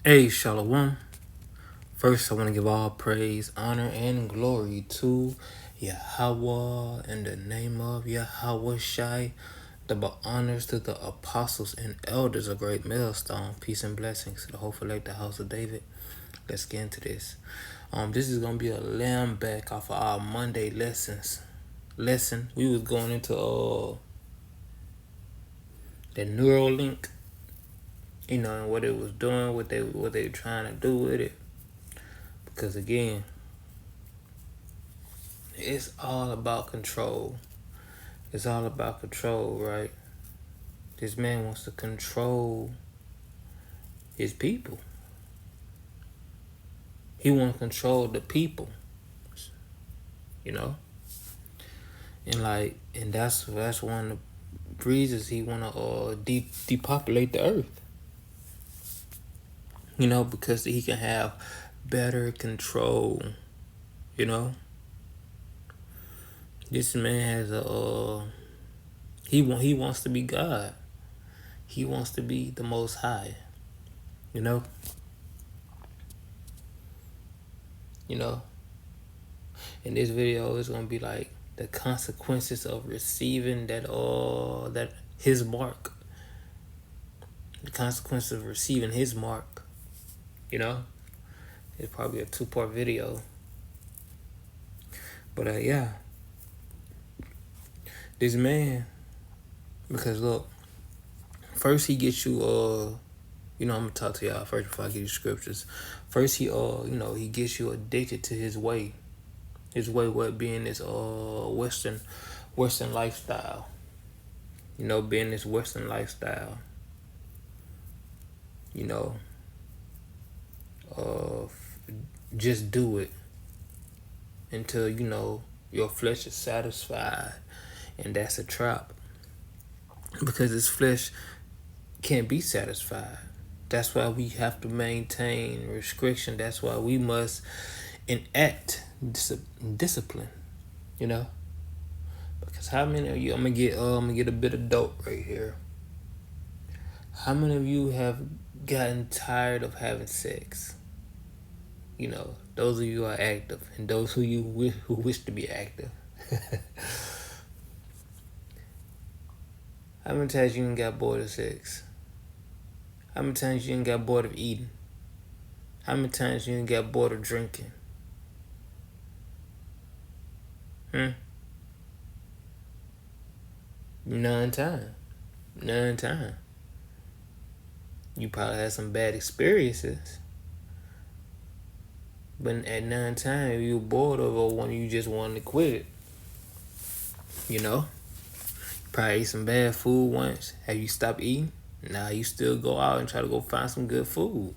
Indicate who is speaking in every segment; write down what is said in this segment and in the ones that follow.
Speaker 1: Hey, Shalom. First, I want to give all praise, honor, and glory to Yahweh in the name of Yahweh Shai. Double honors to the apostles and elders of Great Millstone. Peace and blessings to the whole elect, the house of David. Let's get into this. This is gonna be a lamb back off of our Monday lesson. We was going into the Neuralink, and what it was doing, what they were trying to do with it. Because again, it's all about control. It's all about control, right? This man wants to control his people. He wants to control the people, and that's one of the reasons he wanna depopulate the earth. Because he can have better control. This man has he wants to be God. He wants to be the Most High. In this video, it's gonna be like the consequences of receiving that his mark. The consequences of receiving his mark. It's probably a 2-part video. But this man, because look, first he gets you I'm gonna talk to y'all first before I give you scriptures. First he he gets you addicted to his way. His way what being this Western lifestyle. Being this Western lifestyle. Just do it until your flesh is satisfied, and that's a trap. Because this flesh can't be satisfied. That's why we have to maintain restriction. That's why we must enact discipline. Because how many of you? I'm gonna get a bit of dope right here. How many of you have gotten tired of having sex? Those of you who are active, and those who wish to be active. How many times you got bored of sex? How many times you got bored of eating? How many times you got bored of drinking? None time. You probably had some bad experiences. But at none time, you were bored of one, you just wanted to quit it. Probably ate some bad food once. Have you stopped eating? Nah, you still go out and try to go find some good food.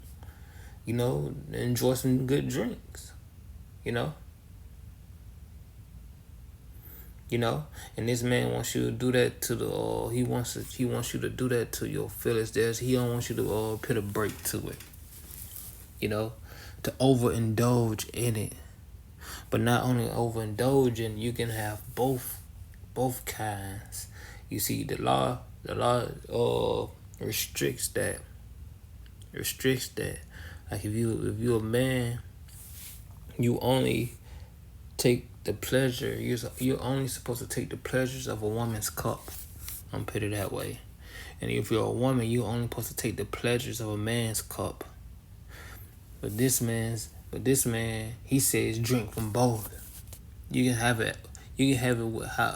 Speaker 1: Enjoy some good drinks. And this man wants you to do that to the he wants you to do that to your feelings. He don't want you to put a break to it. To overindulge in it. But not only overindulging, you can have both kinds. You see, the law restricts that. Like if you're a man, you only take the pleasure. You're only supposed to take the pleasures of a woman's cup. I'm gonna put it that way. And if you're a woman, you're only supposed to take the pleasures of a man's cup. But this man, he says drink from both. You can have it.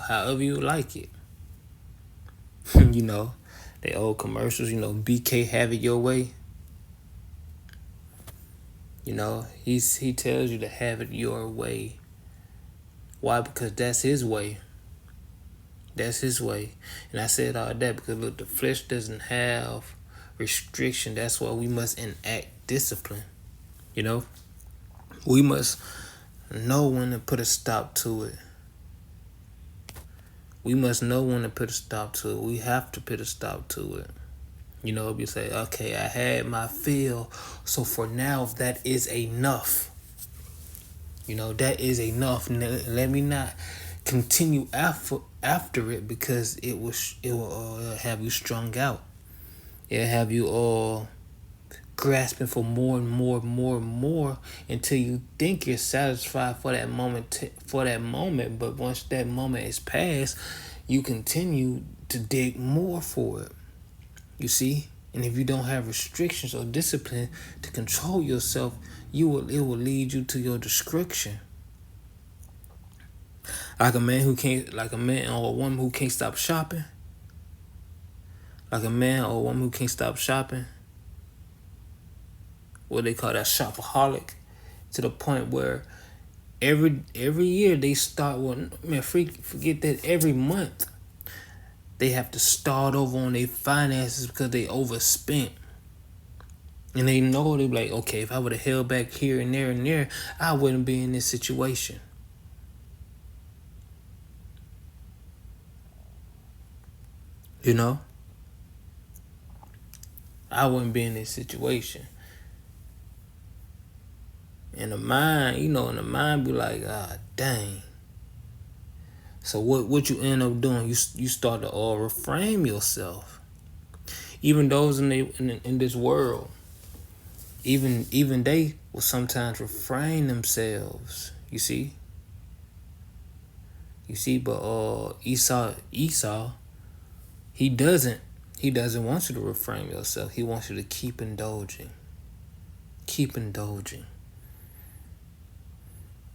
Speaker 1: However you like it. The old commercials. BK, have it your way. He tells you to have it your way. Why? Because that's his way. And I said all that because look, the flesh doesn't have restriction. That's why we must enact discipline. We must know when to put a stop to it. We have to put a stop to it. You say, okay, I had my fill, so for now that is enough. That is enough. Let me not continue after it, because it will have you strung out. It'll have you grasping for more and more and more and more until you think you're satisfied for that moment. But once that moment is past, you continue to dig more for it. You see? And if you don't have restrictions or discipline to control yourself, it will lead you to your destruction. Like a man or a woman who can't stop shopping. Like a man or a woman who can't stop shopping. What they call that shopaholic. To the point where every year they start forget that every month they have to start over on their finances because they overspent. And they know they be like, okay, if I would have held back here and there, I wouldn't be in this situation. You know? I wouldn't be in this situation. And the mind be like, dang. So what you end up doing, you start to reframe yourself. Even those in this world, even they will sometimes refrain themselves. You see, but Esau, he doesn't want you to refrain yourself. He wants you to keep indulging.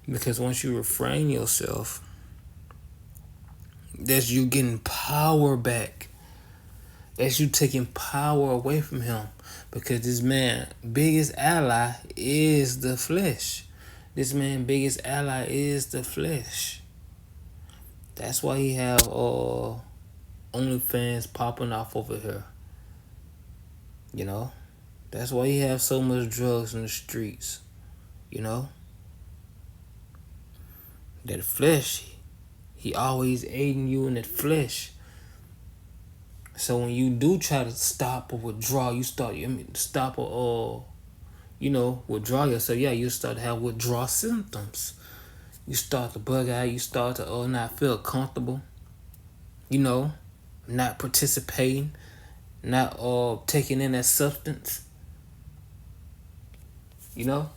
Speaker 1: Because once you refrain yourself, that's you getting power back. That's you taking power away from him. Because this man biggest ally is the flesh. That's why he have OnlyFans popping off over here. You know? That's why he have so much drugs in the streets. You know? That flesh, he always aiding you in that flesh. So when you do try to stop or withdraw, withdraw yourself. Yeah, you start to have withdrawal symptoms. You start to bug out. You start to not feel comfortable. You know, not participating, not taking in that substance. You know.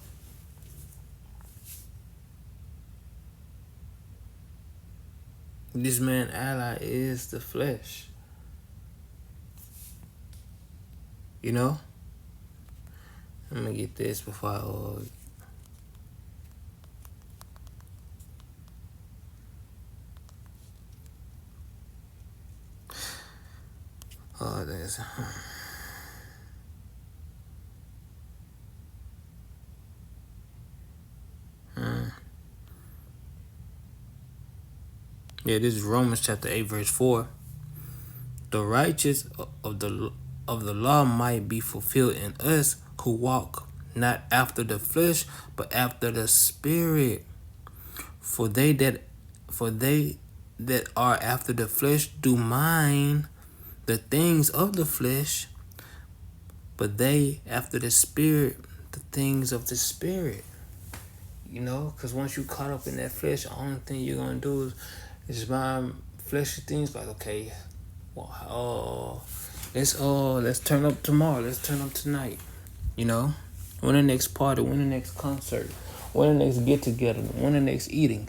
Speaker 1: This man ally is the flesh. You know? I'm gonna get this before I there's Yeah, this is Romans chapter 8, verse 4. The righteous of the law might be fulfilled in us who walk not after the flesh, but after the Spirit. For they that are after the flesh do mind the things of the flesh, but they after the Spirit, the things of the Spirit. You know, because once you caught up in that flesh, the only thing you're gonna do is mind fleshy things. Like, okay, well, let's turn up tomorrow. Let's turn up tonight. You know, when the next party, when the next concert, when the next get together, when the next eating.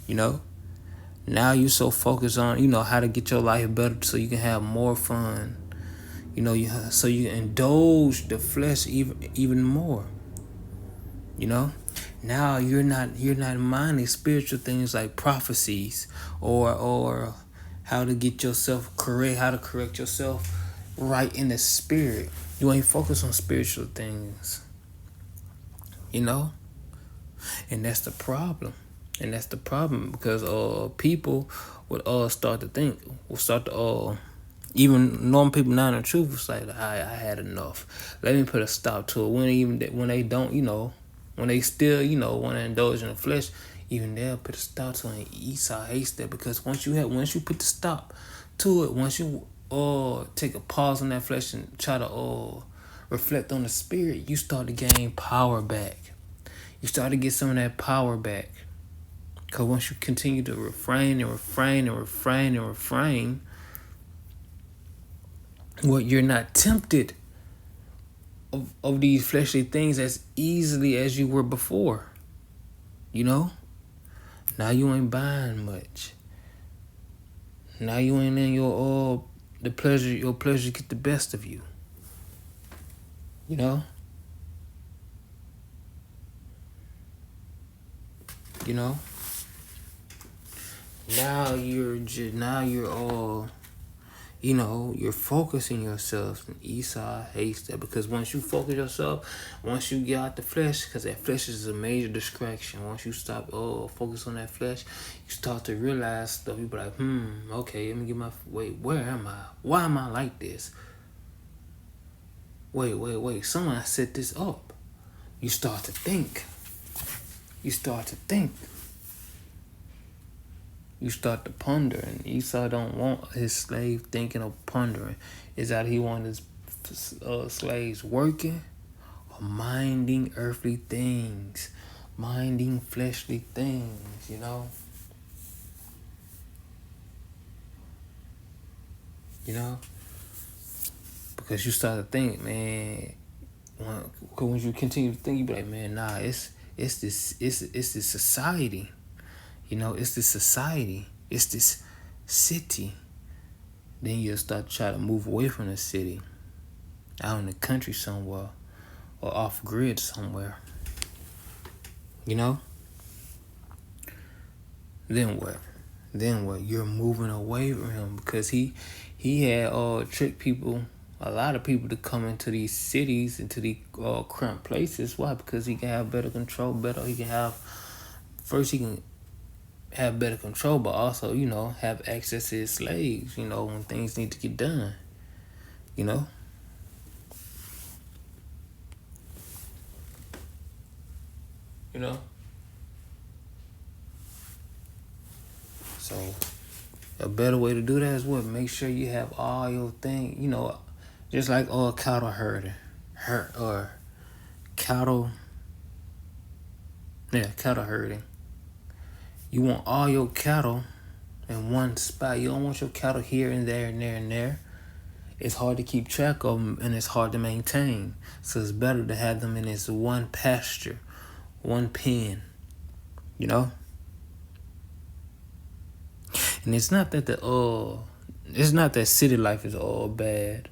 Speaker 1: You know, now you so focused on how to get your life better so you can have more fun. You know, so you indulge the flesh even more. You know, now you're not minding spiritual things like prophecies or how to get yourself correct, how to correct yourself right in the spirit. You ain't focused on spiritual things. You know, and that's the problem. Because people would start to think, even normal people not in the truth, it's like, I had enough. Let me put a stop to it. When they don't, when they still, want to indulge in the flesh, even they'll put a stop to it. And Esau hates that, because once you put the stop to it, once you take a pause on that flesh and try to reflect on the spirit, you start to gain power back. You start to get some of that power back. Because once you continue to refrain, what you're not tempted of these fleshly things as easily as you were before. You know? Now you ain't buying much. Now you ain't in your your pleasure get the best of you. You know? You know? Now you're all, you know, you're focusing yourself, and Esau hates that, because once you focus yourself, once you get out the flesh, because that flesh is a major distraction. Once you stop focus on that flesh, you start to realize stuff. You be like, okay, let me get where am I? Why am I like this? Wait, someone set this up. You start to think. You start to ponder, and Esau don't want his slave thinking of pondering. Is that he wants his slaves working or minding earthly things, minding fleshly things, you know? You know? Because you start to think, man, when you continue to think, you be like, man, nah, it's this society. You know, it's this society. It's this city. Then you'll start to try to move away from the city, out in the country somewhere, or off grid somewhere. You know? Then what? You're moving away from him, because he had tricked people, a lot of people, to come into these cities, into these cramped places. Why? Because he can have better control. He can have better control, but also, you know, have access to his slaves, you know, when things need to get done. You know? You know? So, a better way to do that is what? Make sure you have all your things, you know, just like cattle herding. Cattle herding. You want all your cattle in one spot. You don't want your cattle here and there and there and there. It's hard to keep track of them, and it's hard to maintain. So it's better to have them in this one pasture, one pen, you know? And it's not that city life is all bad.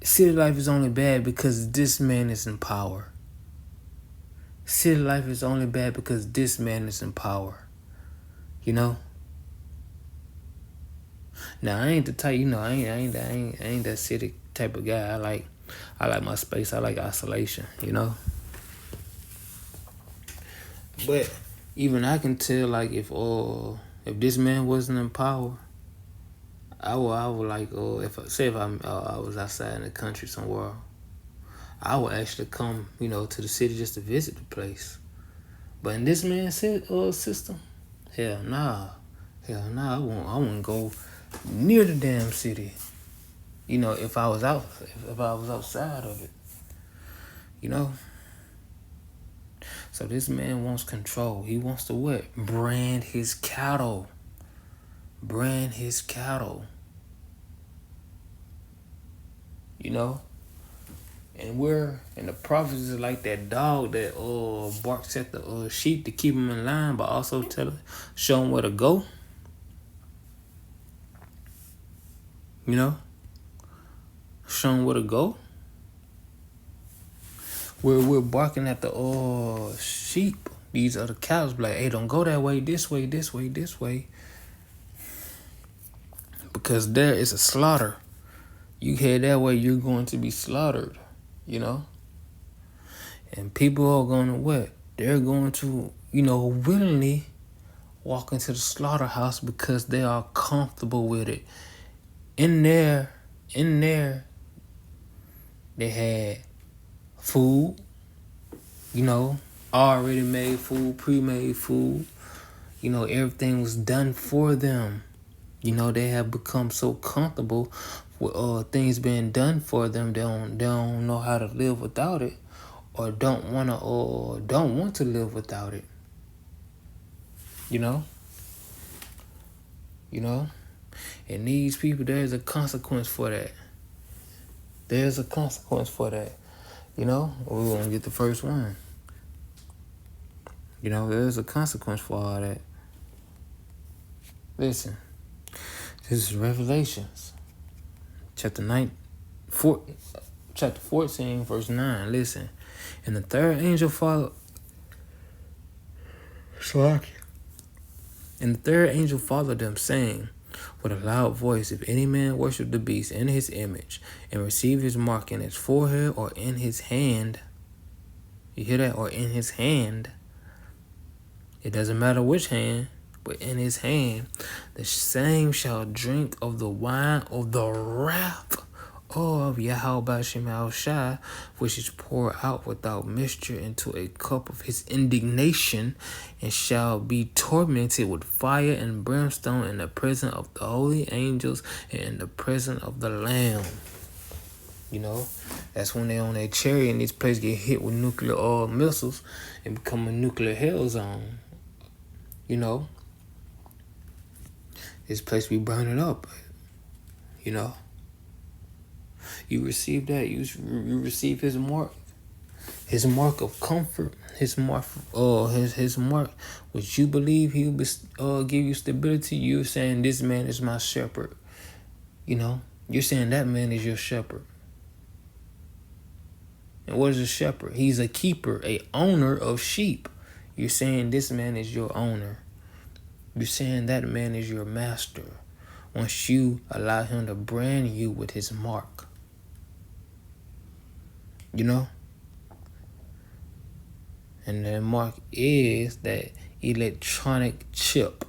Speaker 1: City life is only bad because this man is in power. City life is only bad because this man is in power. You know? Now, I ain't the type, you know, I ain't that city type of guy. I like my space. I like isolation, you know? But even I can tell, like, if this man wasn't in power, I would like, if I was outside in the country somewhere, I would actually come, you know, to the city just to visit the place. But in this man's system, hell nah, I wouldn't go near the damn city. You know, if I was outside of it, you know. So this man wants control. He wants to what? Brand his cattle. You know? And the prophets is like that dog that barks at the sheep to keep them in line, but also show them where to go. You know? Show them where to go. We're barking at the sheep. These other cows be like, hey, don't go that way, this way. Because there is a slaughter. You head that way, you're going to be slaughtered. You know? And people are going to what? They're going to, you know, willingly walk into the slaughterhouse because they are comfortable with it. In there, they had food, you know, already made food, pre-made food. You know, everything was done for them. You know, they have become so comfortable with things being done for them. They don't know how to live without it, or don't want to live without it. You know? And these people, there's a consequence for that. There's a consequence for that. You know, we're gonna get the first one. You know, there's a consequence for all that. Listen, this is Revelations, chapter 14, verse 9. Listen, and the third angel followed. And the third angel followed them, saying with a loud voice, if any man worship the beast in his image and receive his mark in his forehead or in his hand, you hear that? Or in his hand, it doesn't matter which hand, but in his hand, the same shall drink of the wine of the wrath of Yahweh Shemel Shai, which is poured out without mixture into a cup of his indignation, and shall be tormented with fire and brimstone in the presence of the holy angels and in the presence of the Lamb. You know, that's when they on their chariot and this place get hit with nuclear missiles and become a nuclear hell zone. You know, this place be burning up. You know, you receive that. You receive his mark of comfort, his mark, his mark, which you believe he will give you stability. You're saying this man is my shepherd. You know, you're saying that man is your shepherd. And what is a shepherd? He's a keeper, a owner of sheep. You're saying this man is your owner. You're saying that man is your master. Once you allow him to brand you with his mark. You know? And that mark is that electronic chip.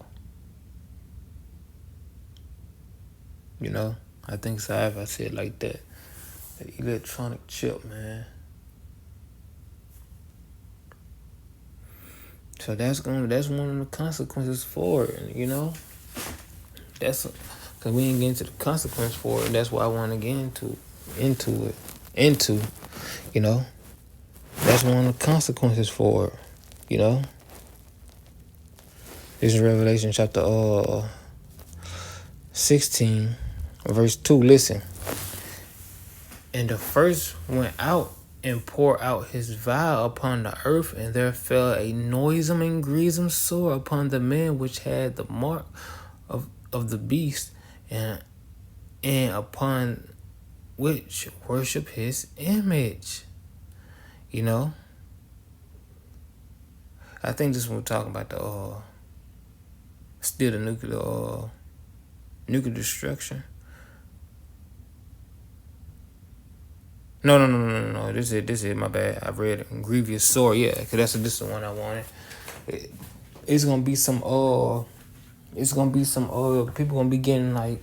Speaker 1: You know? I think so if I say it like that. That electronic chip, man. So that's one of the consequences for it, you know? Because we ain't getting to the consequence for it. That's why I want to get into it, you know? That's one of the consequences for it, you know? This is Revelation chapter 16, verse 2. Listen. And the first went out and poured out his vial upon the earth, and there fell a noisome and grievous sore upon the man which had the mark of the beast, and upon which worship his image. You know? I think this is when we're talking about the still the nuclear destruction. No. This is my bad. I read it. Grievous sore. Yeah, because this is the one I wanted. It's gonna be some people gonna be getting like.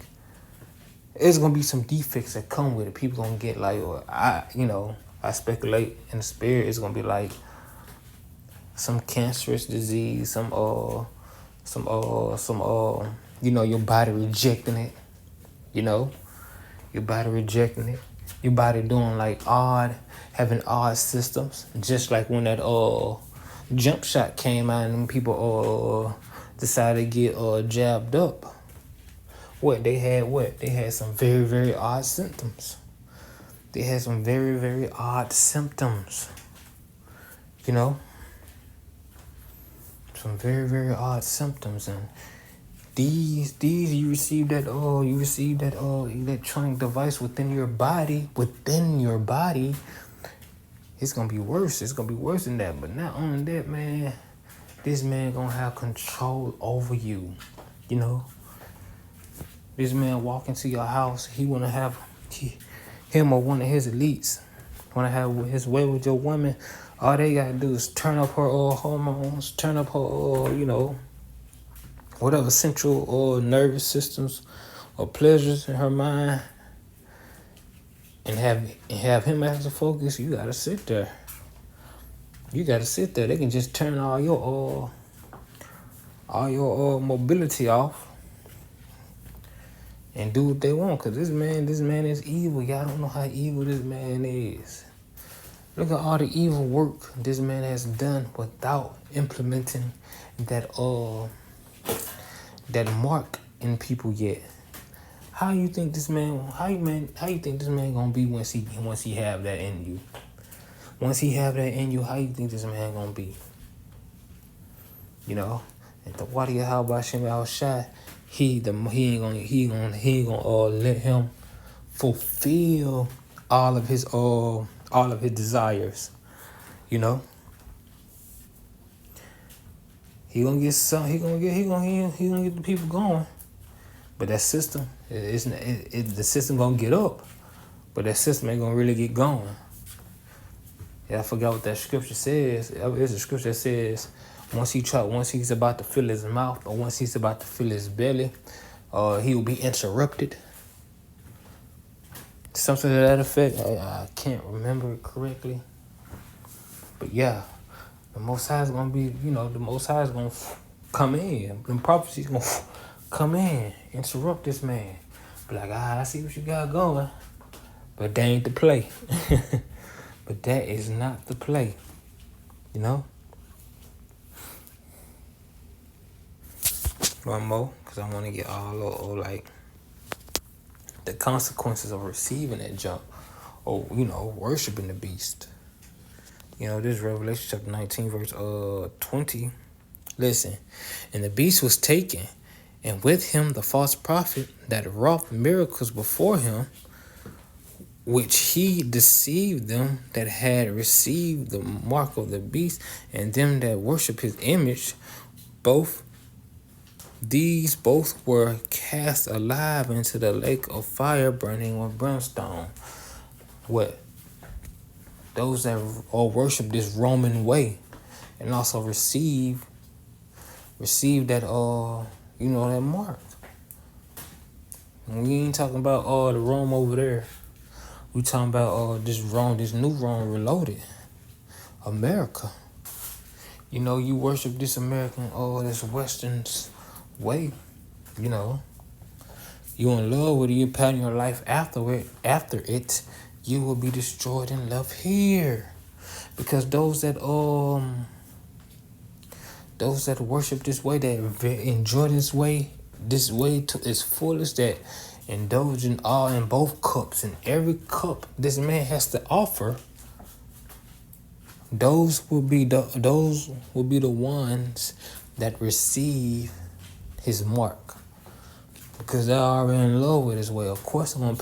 Speaker 1: It's gonna be some defects that come with it. People gonna get like, I speculate in the spirit. It's gonna be like some cancerous disease, some your body rejecting it. You know, your body rejecting it. Your body doing like having odd systems. Just like when that jump shot came out and people decided to get jabbed up. They had some very, very odd symptoms. They had some very, very odd symptoms. You know? Some very, very odd symptoms. And these you receive that electronic device within your body. It's gonna be worse. It's gonna be worse than that. But not only that, man, this man gonna have control over you. You know? This man walk into your house, he wanna have him or one of his elites wanna have his way with your woman. All they gotta do is turn up her hormones, turn up her whatever central or nervous systems or pleasures in her mind, and have him as the focus. You gotta sit there. They can just turn all your mobility off and do what they want. Cause this man is evil. Y'all don't know how evil this man is. Look at all the evil work this man has done without implementing that mark in people yet. How you think this man? How you think this man gonna be once he have that in you? Once he have that in you, how you think this man gonna be? You know, and the Wadi Halbashim Al Shai, he ain't gonna let him fulfill all of his desires. You know, he gonna get some. He gonna get the people going. But that system, the system gonna get up, but that system ain't gonna really get going. Yeah, I forgot what that scripture says. It's a scripture that says, once he's about to fill his mouth, or once he's about to fill his belly, he will be interrupted. Something to that effect. I can't remember it correctly. But yeah, the Most High is gonna be, the Most High is gonna come in. The prophecies gonna come in, interrupt this man. Be like, I see what you got going, but that ain't the play. But that is not the play, you know? One more, because I want to get all like the consequences of receiving that jump, or worshiping the beast. This is Revelation chapter 19 verse 20. Listen, and the beast was taken, and with him the false prophet that wrought miracles before him, which he deceived them that had received the mark of the beast, and them that worship his image. These both were cast alive into the lake of fire burning with brimstone. What? Those that all worship this Roman way, and also receive that that mark. We ain't talking about the Rome over there. We talking about this new Rome reloaded. America. You worship this American this Western way. You in love with it, you pattern your life after it, you will be destroyed in love here. Because those that worship this way, that enjoy this way to its fullest, that indulge in all in both cups, in every cup this man has to offer, those will be the ones that receive his mark, because they're already in love with his way. Of course they're gonna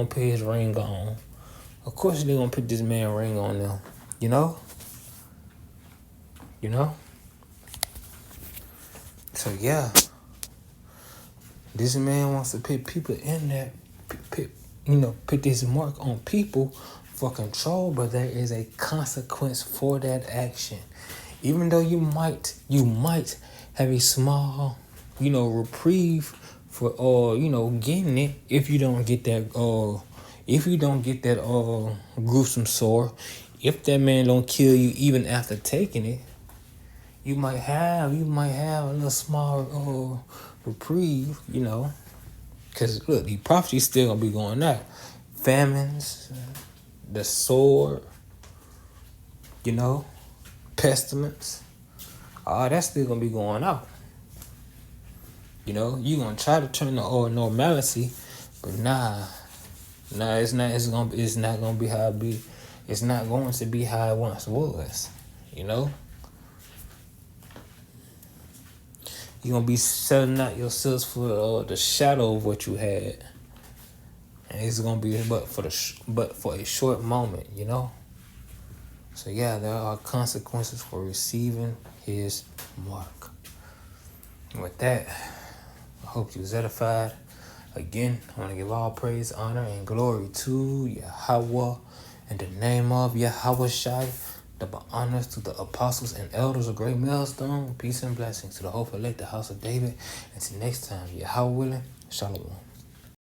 Speaker 1: put his ring on. Of course they're gonna put this man ring on them. So yeah, this man wants to put people in there, put this mark on people for control, but there is a consequence for that action. Even though you might have a small, reprieve for getting it, if you don't get that gruesome sore, if that man don't kill you even after taking it, you might have a little small reprieve, because look, the prophecy's still gonna be going out. Famines, the sword, pestilence, all that's still gonna be going out. You gonna try to turn to normalcy, but nah, it's not gonna be how it be. It's not going to be how it once was. You're gonna be selling out yourselves for the shadow of what you had, and it's gonna be but for a short moment. So yeah, there are consequences for receiving his mark. And with that, I hope you was edified. Again, I want to give all praise, honor, and glory to Yahweh in the name of Yahweh Shai. Double honors to the apostles and elders of Great Millstone. Peace and blessings to the hope elect, the house of David. Until next time, Yahweh willing, Shalom.